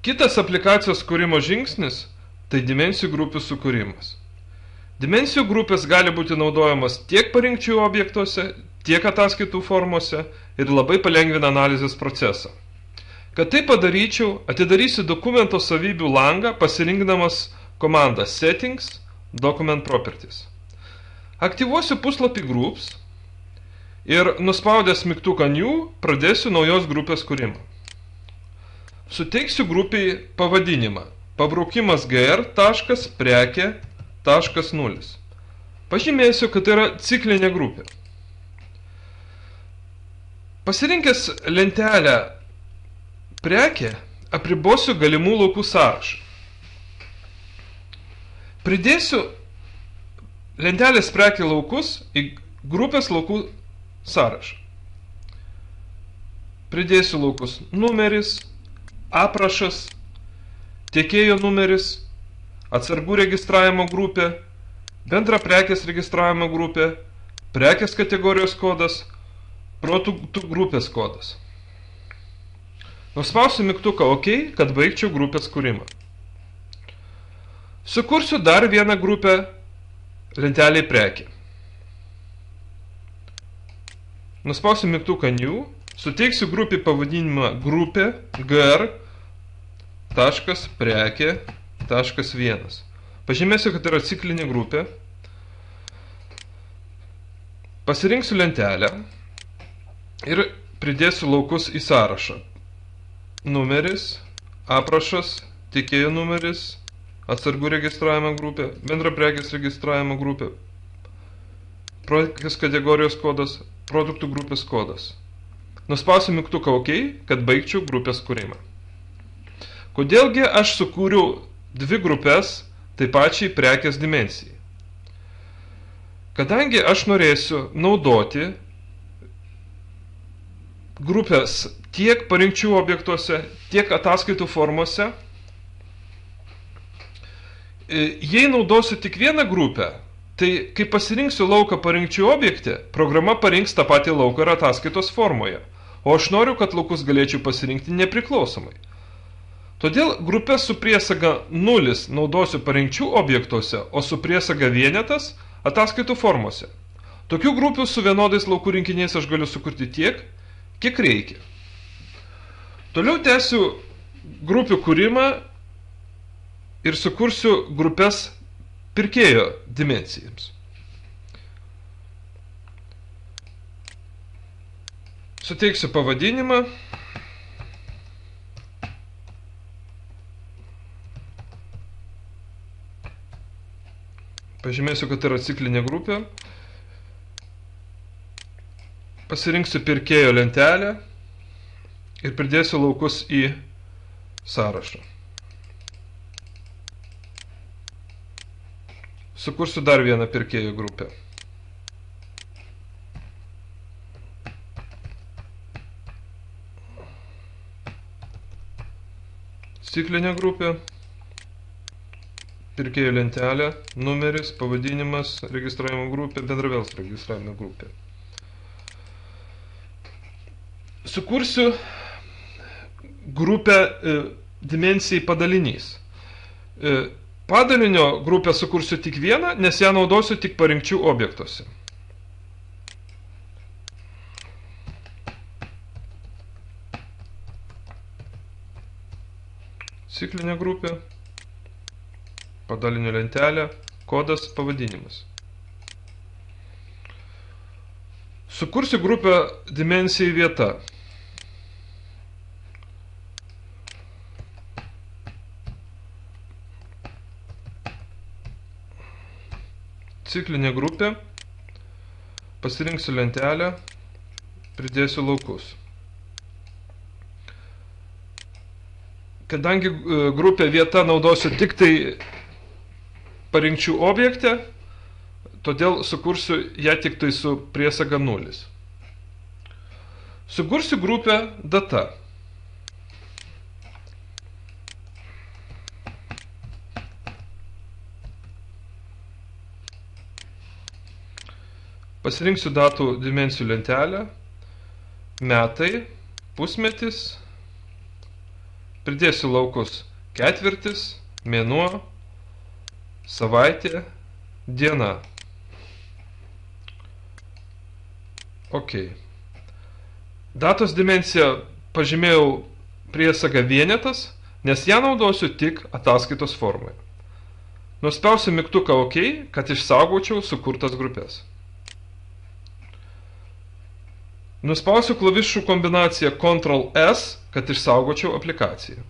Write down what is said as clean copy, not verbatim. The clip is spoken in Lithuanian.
Kitas aplikacijos kūrimo žingsnis – tai dimensijų grupių sukūrimas. Dimensijų grupės gali būti naudojamas tiek parinkčių objektuose, tiek ataskaitų formose ir labai palengvina analizės procesą. Kad tai padaryčiau, atidarysiu dokumento savybių langą, pasirinkdamas komandą Settings, Document Properties. Aktyvuosiu puslapį Groups ir nuspaudęs mygtuką New pradėsiu naujos grupės kūrimą. Suteiksiu grupiai pavadinimą pabraukimas gr.prekė.0. Pažymėsiu, kad tai yra ciklinė grupė. Pasirinkęs lentelę prekė, apribosiu galimų laukų sąrašą. Pridėsiu lentelės prekė laukus į grupės laukų sąrašą. Pridėsiu laukus numeris, aprašas, tiekėjo numeris, atsargų registravimo grupė, bendra prekės registravimo grupė, prekės kategorijos kodas, produktų grupės kodas. Nuspausiu mygtuką OK, kad baigčiau grupės kūrimą. Sukursiu dar vieną grupę lenteliai prekė. Nuspausiu mygtuką New, suteiksiu grupį pavadinimą grupė gr.prekė.1. Pažymėsiu, kad yra ciklinė grupė. Pasirinksiu lentelę ir pridėsiu laukus į sąrašą. Numeris, aprašas, tiekėjo numeris, atsargų registravimo grupė, bendra prekės registravimo grupė, prekės kategorijos kodas, produktų grupės kodas. Nuspausiu mygtuką OK, kad baigčiau grupės kūrimą. Kodėlgi aš sukūriau dvi grupės taip pačiai prekės dimensijai? Kadangi aš norėsiu naudoti grupės tiek parinkčių objektuose, tiek ataskaitų formose, jei naudosiu tik vieną grupę, tai kai pasirinksiu lauką parinkčių objekte, programa parinks tą patį lauką ir ataskaitos formoje, o aš noriu, kad laukus galėčiau pasirinkti nepriklausomai. Todėl grupės su priesaga 0 naudosiu parinkčių objektuose, o su priesaga vienetas ataskaitų formose. Tokių grupių su vienodais laukų rinkiniais aš galiu sukurti tiek, kiek reikia. Toliau tęsiu grupių kūrimą ir sukursiu grupės pirkėjo dimensijams. Suteiksiu pavadinimą. Pažymėsiu, kad yra ciklinė grupė. Pasirinksiu pirkėjo lentelę ir pridėsiu laukus į sąrašą. Sukursiu dar vieną pirkėjų grupę. Ciklinė grupė, pirkėjų lentelė, numeris, pavadinimas, registravimo grupė, bendravels registravimo grupė. Sukursiu grupę dimensijai padalinys. Padalinio grupę sukursiu tik vieną, nes ją naudosiu tik parinkčių objektuose. Ciklinė grupė, padalinio lentelė, kodas, pavadinimas. Sukursiu grupę dimensijai vieta. Ciklinė grupė, pasirinksiu lentelę, pridėsiu laukus. Kadangi grupė vieta naudosiu tik tai parinkčių objekte, todėl sukursiu ją tik tai su priesaga 0. Sukursiu grupę data. Pasirinksiu datų dimensijų lentelę, metai, pusmetis, pridėsiu laukus ketvirtis, mėnuo, savaitė, diena. Ok. Datos dimensiją pažymėjau priesagą vienetas, nes ją naudosiu tik ataskaitos formoje. Nuspausiu mygtuką OK, kad išsaugočiau sukurtas grupės. Nuspausiu klavišų kombinaciją Ctrl+S, kad išsaugočiau aplikaciją.